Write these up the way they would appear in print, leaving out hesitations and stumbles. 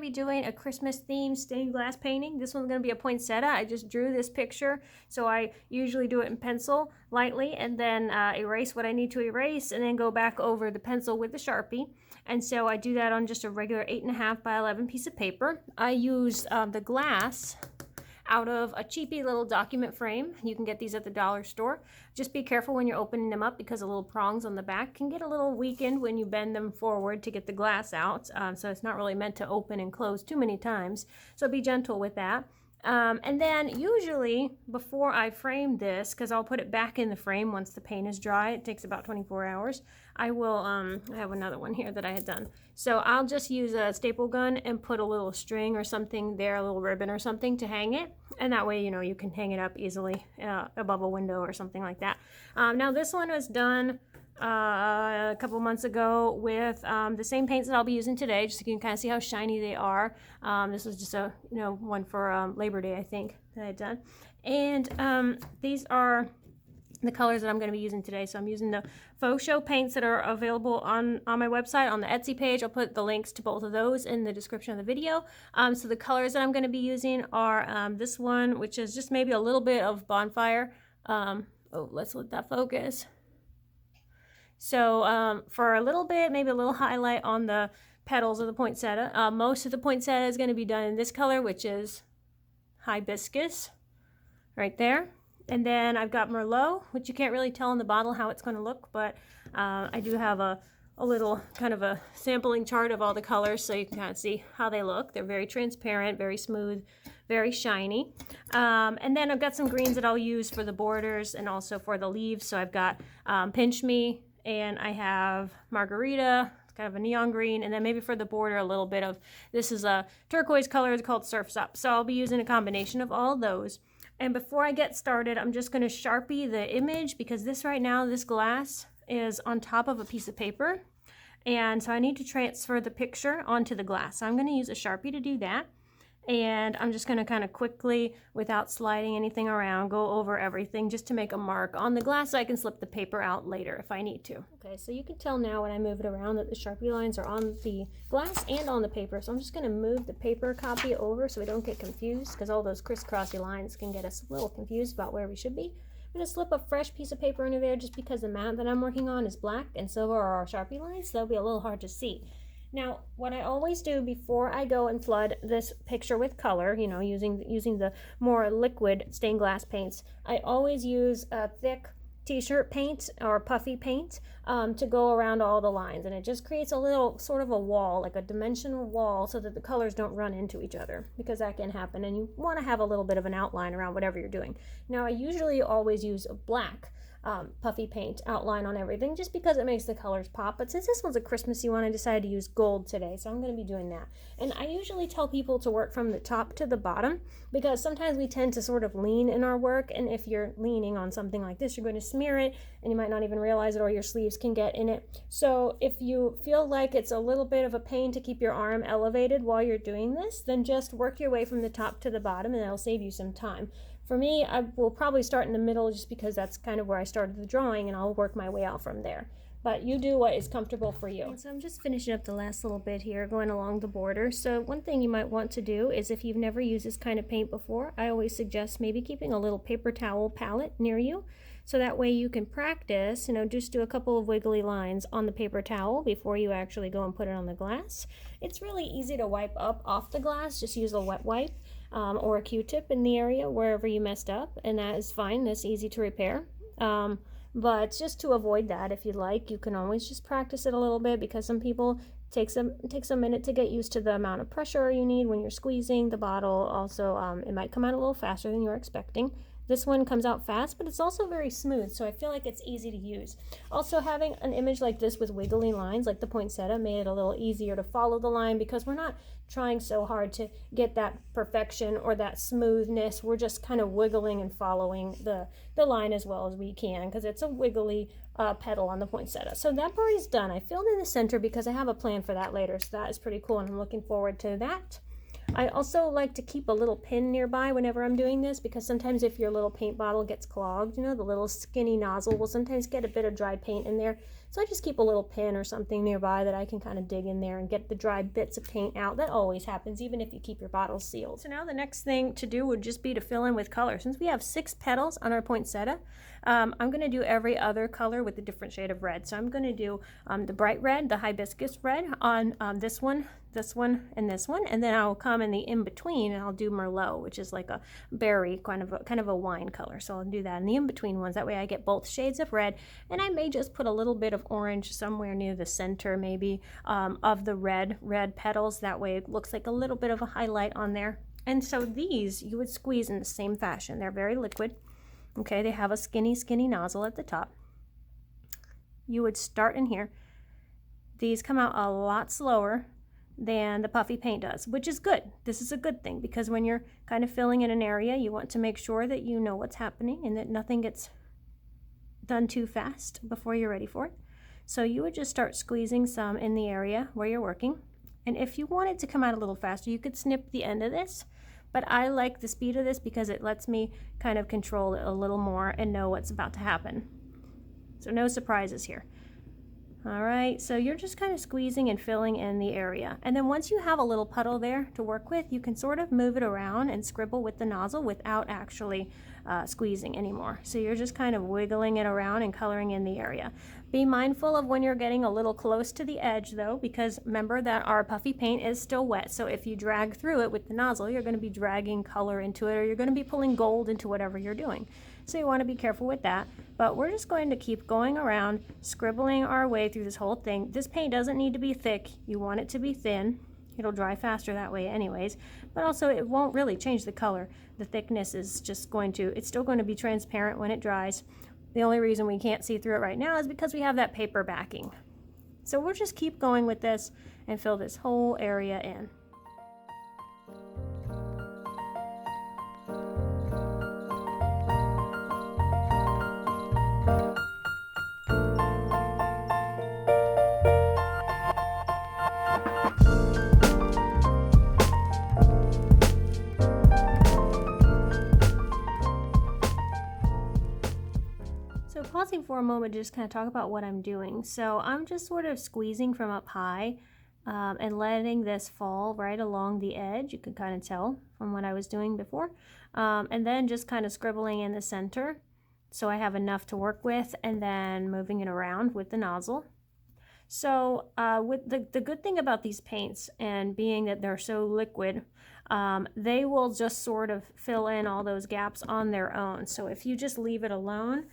be doing a Christmas themed stained glass painting. This one's going to be a poinsettia. I just drew this picture, so I usually do it in pencil lightly and then erase what I need to erase and then go back over the pencil with the Sharpie. And so I do that on just a regular 8.5 by 11 piece of paper. I use the glass out of a cheapy little document frame. You can get these at the dollar store. Just be careful when you're opening them up because the little prongs on the back can get a little weakened when you bend them forward to get the glass out. So it's not really meant to open and close too many times. So be gentle with that. And then usually before I frame this, because I'll put it back in the frame once the paint is dry, it takes about 24 hours, I will, I have another one here that I had done. So I'll just use a staple gun and put a little string or something there, a little ribbon or something to hang it. And that way, you know, you can hang it up easily above a window or something like that. Now this one was done a couple months ago with the same paints that I'll be using today, just so you can kind of see how shiny they are. This was just a one for Labor Day, I think, that I had done. And these are the colors that I'm going to be using today. So I'm using the Faux Show paints that are available on my website, on the Etsy page. I'll put the links to both of those in the description of the video. So the colors that I'm going to be using are this one, which is just maybe a little bit of bonfire. Oh, let's let that focus. So for a little bit, maybe a little highlight on the petals of the poinsettia. Most of the poinsettia is going to be done in this color, which is hibiscus, right there. And then I've got Merlot, which you can't really tell in the bottle how it's going to look, but I do have a little kind of a sampling chart of all the colors so you can kind of see how they look. They're very transparent, very smooth, very shiny. And then I've got some greens that I'll use for the borders and also for the leaves. So I've got Pinch Me, and I have Margarita, kind of a neon green, and then maybe for the border a little bit of, this is a turquoise color, it's called Surf's Up. So I'll be using a combination of all of those. And before I get started, I'm just going to Sharpie the image because this right now, this glass is on top of a piece of paper. And so I need to transfer the picture onto the glass. So I'm going to use a Sharpie to do that. And I'm just going to kind of quickly, without sliding anything around, go over everything just to make a mark on the glass so I can slip the paper out later if I need to. Okay, so you can tell now when I move it around that the Sharpie lines are on the glass and on the paper. So I'm just going to move the paper copy over so we don't get confused because all those crisscrossy lines can get us a little confused about where we should be. I'm going to slip a fresh piece of paper into there just because the mat that I'm working on is black and so are our Sharpie lines, so they'll be a little hard to see. Now, what I always do before I go and flood this picture with color, using the more liquid stained glass paints, I always use a thick t-shirt paint or puffy paint to go around all the lines. And it just creates a little sort of a wall, like a dimensional wall, so that the colors don't run into each other, because that can happen. And you want to have a little bit of an outline around whatever you're doing. Now, I usually always use a black puffy paint outline on everything just because it makes the colors pop. But since this one's a Christmassy one, I decided to use gold today, so I'm going to be doing that. And I usually tell people to work from the top to the bottom because sometimes we tend to sort of lean in our work, and if you're leaning on something like this, you're going to smear it and you might not even realize it, or your sleeves can get in it. So if you feel like it's a little bit of a pain to keep your arm elevated while you're doing this, then just work your way from the top to the bottom and that'll save you some time. For me, I will probably start in the middle just because that's kind of where I started the drawing, and I'll work my way out from there. But you do what is comfortable for you. And so I'm just finishing up the last little bit here, going along the border. So one thing you might want to do is, if you've never used this kind of paint before, I always suggest maybe keeping a little paper towel palette near you. So that way you can practice, just do a couple of wiggly lines on the paper towel before you actually go and put it on the glass. It's really easy to wipe up off the glass. Just use a wet wipe. Or a Q-tip in the area wherever you messed up, and that is fine. That's easy to repair. But just to avoid that, if you'd like, you can always just practice it a little bit, because some people takes a minute to get used to the amount of pressure you need when you're squeezing the bottle. Also, it might come out a little faster than you're expecting. This one comes out fast, but it's also very smooth, so I feel like it's easy to use. Also, having an image like this with wiggly lines, like the poinsettia, made it a little easier to follow the line, because we're not trying so hard to get that perfection or that smoothness. We're just kind of wiggling and following the line as well as we can, because it's a wiggly petal on the poinsettia. So that part is done. I filled in the center because I have a plan for that later, so that is pretty cool, and I'm looking forward to that. I also like to keep a little pin nearby whenever I'm doing this, because sometimes if your little paint bottle gets clogged, you know, the little skinny nozzle will sometimes get a bit of dry paint in there. So I just keep a little pin or something nearby that I can kind of dig in there and get the dry bits of paint out. That always happens, even if you keep your bottle sealed. So now the next thing to do would just be to fill in with color. Since we have 6 petals on our poinsettia, I'm going to do every other color with a different shade of red. So I'm going to do the bright red, the hibiscus red on this one, and this one, and then I'll come in the in-between and I'll do Merlot, which is like a berry, kind of a wine color. So I'll do that in the in-between ones. That way I get both shades of red, and I may just put a little bit of orange somewhere near the center, maybe, of the red petals. That way it looks like a little bit of a highlight on there. And so these you would squeeze in the same fashion. They're very liquid. Okay, they have a skinny nozzle at the top. You would start in here. These come out a lot slower than the puffy paint does, which is good. This is a good thing, because when you're kind of filling in an area, you want to make sure that you know what's happening and that nothing gets done too fast before you're ready for it. So you would just start squeezing some in the area where you're working. And if you want it to come out a little faster, you could snip the end of this. But I like the speed of this because it lets me kind of control it a little more and know what's about to happen. So no surprises here. All right, so you're just kind of squeezing and filling in the area. And then once you have a little puddle there to work with, you can sort of move it around and scribble with the nozzle without actually squeezing anymore. So you're just kind of wiggling it around and coloring in the area. Be mindful of when you're getting a little close to the edge though, because remember that our puffy paint is still wet. So if you drag through it with the nozzle, you're going to be dragging color into it, or you're going to be pulling gold into whatever you're doing. So you want to be careful with that. But we're just going to keep going around, scribbling our way through this whole thing. This paint doesn't need to be thick. You want it to be thin. It'll dry faster that way anyways, but also it won't really change the color. The thickness is just going to, it's still going to be transparent when it dries. The only reason we can't see through it right now is because we have that paper backing. So we'll just keep going with this and fill this whole area in. So pausing for a moment to just kind of talk about what I'm doing. So I'm just sort of squeezing from up high and letting this fall right along the edge. You can kind of tell from what I was doing before. And then just kind of scribbling in the center so I have enough to work with, and then moving it around with the nozzle. So with the good thing about these paints, and being that they're so liquid, they will just sort of fill in all those gaps on their own. So if you just leave it alone,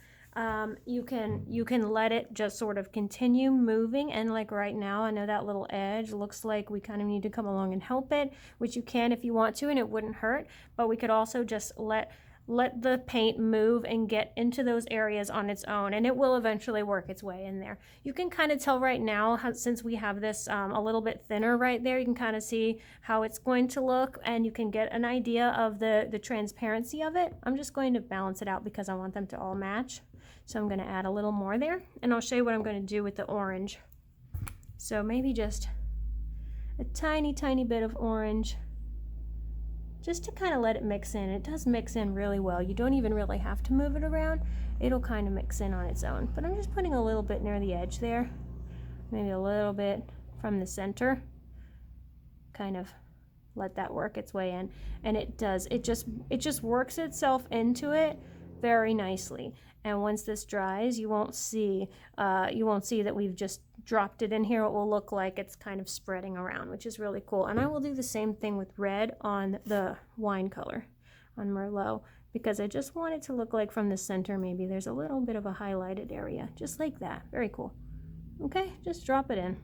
you can let it just sort of continue moving. And like right now, I know that little edge looks like we kind of need to come along and help it, which you can if you want to, and it wouldn't hurt. But we could also just let the paint move and get into those areas on its own, and it will eventually work its way in there. You can kind of tell right now, since we have this a little bit thinner right there, you can kind of see how it's going to look, and you can get an idea of the transparency of it. I'm just going to balance it out because I want them to all match. So I'm going to add a little more there, and I'll show you what I'm going to do with the orange. So maybe just a tiny bit of orange, just to kind of let it mix in. It does mix in really well. You don't even really have to move it around. It'll kind of mix in on its own. But I'm just putting a little bit near the edge there, maybe a little bit from the center. Kind of let that work its way in, and it does. It just works itself into it very nicely. And once this dries, you won't see that we've just dropped it in here. It will look like it's kind of spreading around, which is really cool. And I will do the same thing with red on the wine color, on Merlot, because I just want it to look like from the center maybe there's a little bit of a highlighted area, just like that. Very cool. Okay, just drop it in.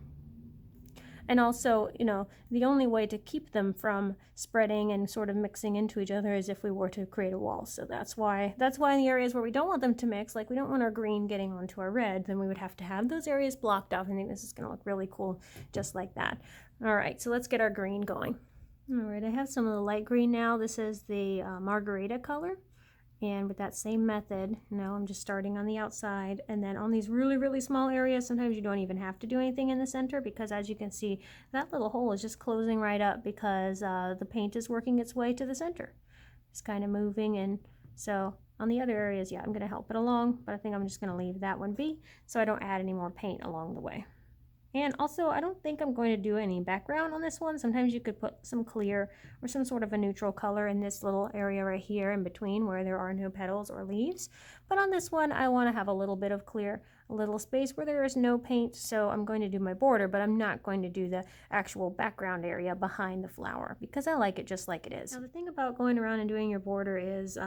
And also, you know, the only way to keep them from spreading and sort of mixing into each other is if we were to create a wall. So that's why in the areas where we don't want them to mix, like we don't want our green getting onto our red, then we would have to have those areas blocked off. I think this is going to look really cool just like that. All right, so let's get our green going. All right, I have some of the light green now. This is the margarita color. And with that same method, now I'm just starting on the outside, and then on these really, really small areas, sometimes you don't even have to do anything in the center, because as you can see, that little hole is just closing right up because the paint is working its way to the center. It's kind of moving, and so on the other areas, yeah, I'm going to help it along, but I think I'm just going to leave that one be so I don't add any more paint along the way. And also, I don't think I'm going to do any background on this one. Sometimes you could put some clear or some sort of a neutral color in this little area right here in between where there are no petals or leaves. But on this one, I want to have a little bit of clear, a little space where there is no paint. So I'm going to do my border, but I'm not going to do the actual background area behind the flower because I like it just like it is. Now, the thing about going around and doing your border is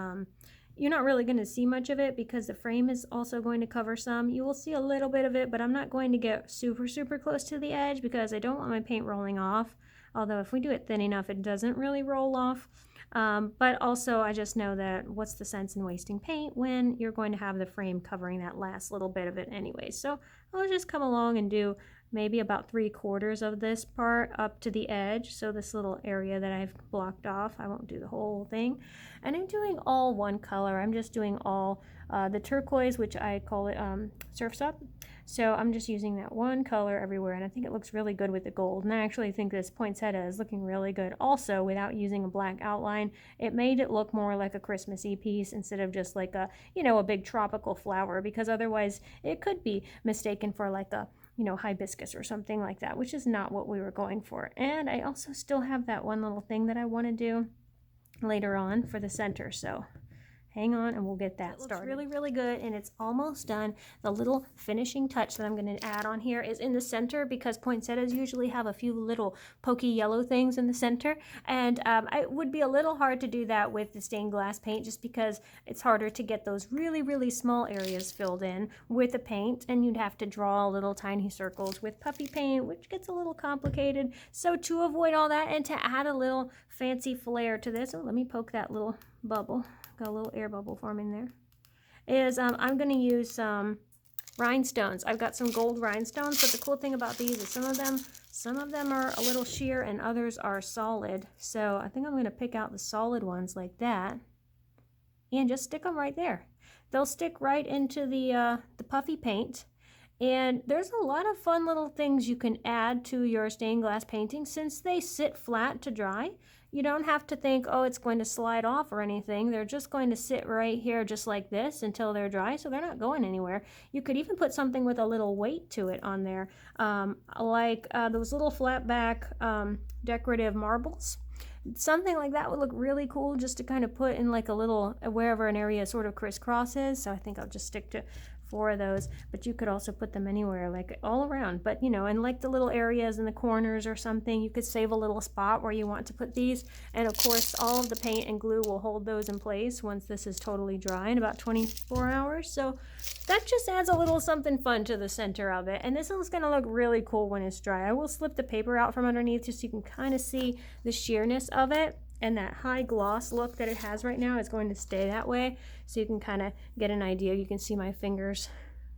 you're not really going to see much of it because the frame is also going to cover some. You will see a little bit of it, but I'm not going to get super, super close to the edge because I don't want my paint rolling off. Although if we do it thin enough, it doesn't really roll off. But also I just know that what's the sense in wasting paint when you're going to have the frame covering that last little bit of it anyway. So I'll just come along and do maybe about 3/4 of this part up to the edge. So this little area that I've blocked off, I won't do the whole thing. And I'm doing all one color. I'm just doing all the turquoise, which I call it Surf's Up. So I'm just using that one color everywhere, and I think it looks really good with the gold. And I actually think this poinsettia is looking really good also without using a black outline. It made it look more like a Christmassy piece instead of just like a, you know, a big tropical flower, because otherwise it could be mistaken for like a, you know, hibiscus or something like that, which is not what we were going for. And I also still have that one little thing that I want to do later on for the center, so hang on and we'll get that started. It looks really, really good, and it's almost done. The little finishing touch that I'm going to add on here is in the center, because poinsettias usually have a few little pokey yellow things in the center, and it would be a little hard to do that with the stained glass paint just because it's harder to get those really, really small areas filled in with the paint, and you'd have to draw little tiny circles with puffy paint, which gets a little complicated. So to avoid all that and to add a little fancy flair to this, oh, let me poke that little bubble. Got a little air bubble forming there, is I'm going to use some rhinestones. I've got some gold rhinestones, but the cool thing about these is some of them are a little sheer and others are solid. So I think I'm going to pick out the solid ones like that and just stick them right there. They'll stick right into the puffy paint. And there's a lot of fun little things you can add to your stained glass painting since they sit flat to dry. You don't have to think, oh, it's going to slide off or anything. They're just going to sit right here just like this until they're dry, so they're not going anywhere. You could even put something with a little weight to it on there, like those little flat back decorative marbles. Something like that would look really cool just to kind of put in like a little, wherever an area sort of crisscrosses. So I think I'll just stick to 4 of those, but you could also put them anywhere, like all around. But you know, in like the little areas in the corners or something, you could save a little spot where you want to put these. And of course, all of the paint and glue will hold those in place once this is totally dry in about 24 hours. So that just adds a little something fun to the center of it. And this one's going to look really cool when it's dry. I will slip the paper out from underneath just so you can kind of see the sheerness of it. And that high gloss look that it has right now is going to stay that way. So you can kind of get an idea. You can see my fingers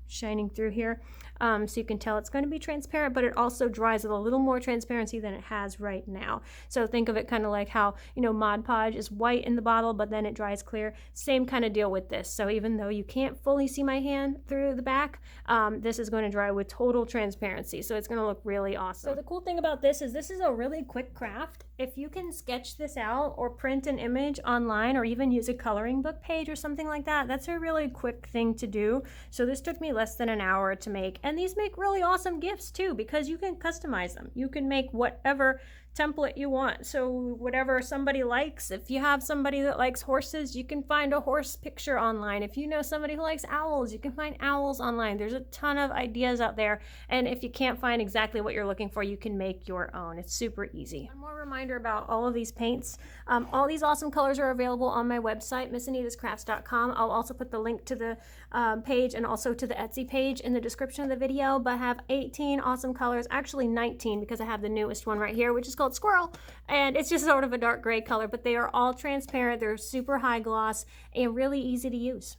shining through here. So you can tell it's going to be transparent, but it also dries with a little more transparency than it has right now. So think of it kind of like how, you know, Mod Podge is white in the bottle, but then it dries clear. Same kind of deal with this. So even though you can't fully see my hand through the back, this is going to dry with total transparency. So it's going to look really awesome. So the cool thing about this is a really quick craft. If you can sketch this out or print an image online or even use a coloring book page or something like that, that's a really quick thing to do. So this took me less than an hour to make. And these make really awesome gifts too, because you can customize them. You can make whatever template you want. So whatever somebody likes, if you have somebody that likes horses, you can find a horse picture online. If you know somebody who likes owls, you can find owls online. There's a ton of ideas out there. And if you can't find exactly what you're looking for, you can make your own. It's super easy. One more reminder about all of these paints. All these awesome colors are available on my website, MissAnita'sCrafts.com. I'll also put the link to the page and also to the Etsy page in the description of the video, but I have 18 awesome colors, actually 19 because I have the newest one right here, which is called Squirrel, and it's just sort of a dark gray color, but they are all transparent. They're super high gloss and really easy to use.